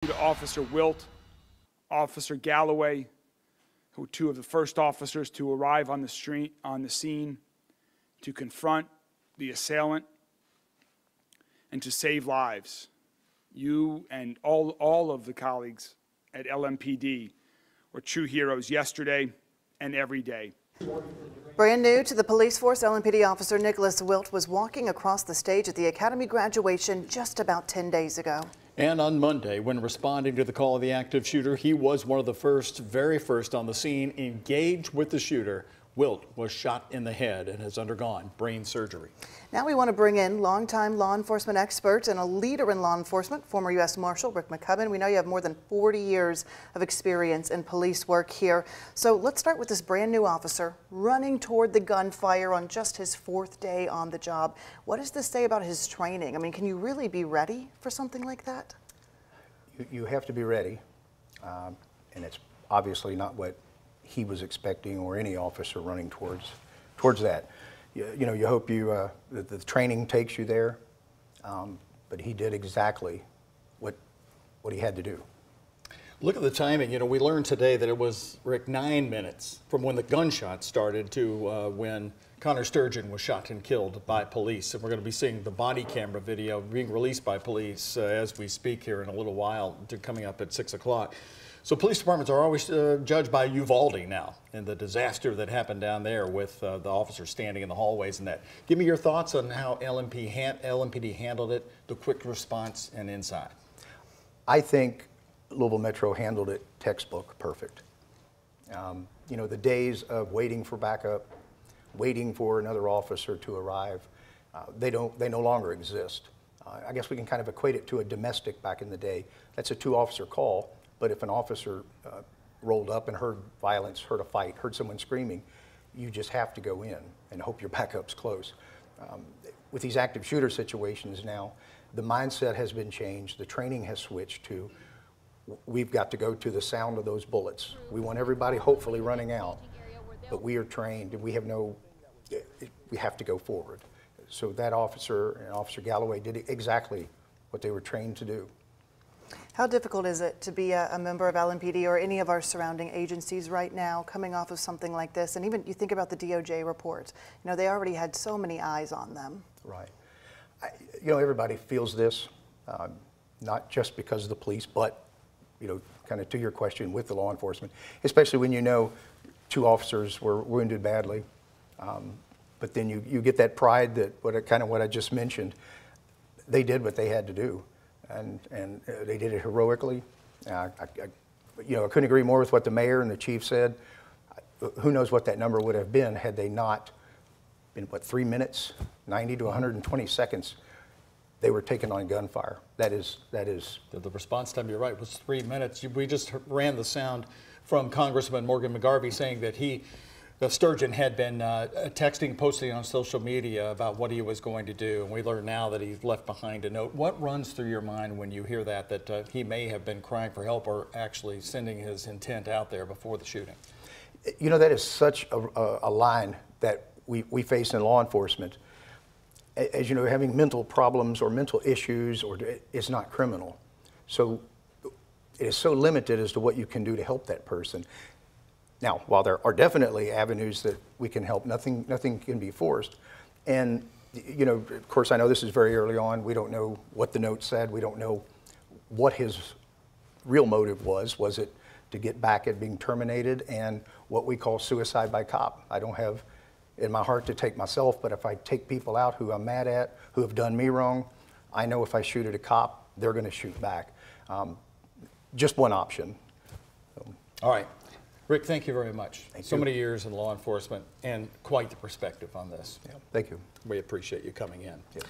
To Officer Wilt, Officer Galloway, who were two of the first officers to arrive on the scene to confront the assailant and to save lives. You and all of the colleagues at LMPD were true heroes yesterday and every day. Brand new to the police force, LMPD officer Nicholas Wilt was walking across the stage at the Academy graduation just about 10 days ago. And on Monday, when responding to the call of the active shooter, he was one of the very first on the scene, engaged with the shooter. Wilt was shot in the head and has undergone brain surgery. Now we want to bring in longtime law enforcement expert and a leader in law enforcement, former U.S. Marshal McCubbin. We know you have more than 40 years of experience in police work here. So let's start with this brand new officer running toward the gunfire on just his 4th day on the job. What does this say about his training? I mean, can you really be ready for something like that? You have to be ready, and it's obviously not what he was expecting or any officer running towards that. You know, you hope that the training takes you there, but he did exactly what he had to do. Look at the timing. You know, we learned today that it was, Rick, 9 minutes from when the gunshot started to when Connor Sturgeon was shot and killed by police. And we're going to be seeing the body camera video being released by police as we speak here in a little while, coming up at 6 o'clock. So police departments are always judged by Uvalde now and the disaster that happened down there with the officers standing in the hallways and that. Give me your thoughts on how LMPD handled it, the quick response and inside. I think Louisville Metro handled it textbook perfect. You know, the days of waiting for backup, waiting for another officer to arrive, they no longer exist. I guess we can kind of equate it to a domestic back in the day. That's a 2-officer call. But if an officer rolled up and heard violence, heard a fight, heard someone screaming, you just have to go in and hope your backup's close. With these active shooter situations now, the mindset has been changed. The training has switched to, we've got to go to the sound of those bullets. We want everybody hopefully running out, but we are trained and we have to go forward. So that officer and Officer Galloway did exactly what they were trained to do. How difficult is it to be a member of LMPD or any of our surrounding agencies right now coming off of something like this? And even you think about the DOJ report, you know, they already had so many eyes on them. Right. You know, everybody feels this, not just because of the police, but, you know, kind of to your question with the law enforcement, especially when you know 2 officers were wounded badly. But then you get that pride that what I just mentioned, they did what they had to do. And they did it heroically. I couldn't agree more with what the mayor and the chief said. Who knows what that number would have been had they not been, 3 minutes, 90 to 120 seconds, they were taken on gunfire. That is. The response time, you're right, was 3 minutes. We just ran the sound from Congressman Morgan McGarvey saying that Sturgeon had been texting, posting on social media about what he was going to do, and we learn now that he's left behind a note. What runs through your mind when you hear that he may have been crying for help or actually sending his intent out there before the shooting? You know, that is such a line that we face in law enforcement. As you know, having mental problems or mental issues is not criminal. So it is so limited as to what you can do to help that person. Now, while there are definitely avenues that we can help, nothing can be forced. And, you know, of course, I know this is very early on. We don't know what the note said. We don't know what his real motive was. Was it to get back at being terminated and what we call suicide by cop? I don't have in my heart to take myself, but if I take people out who I'm mad at, who have done me wrong, I know if I shoot at a cop, they're going to shoot back. Just one option. All right. Rick, thank you very much. Thank you. Many years in law enforcement and quite the perspective on this. Yeah, thank you. We appreciate you coming in. Yes.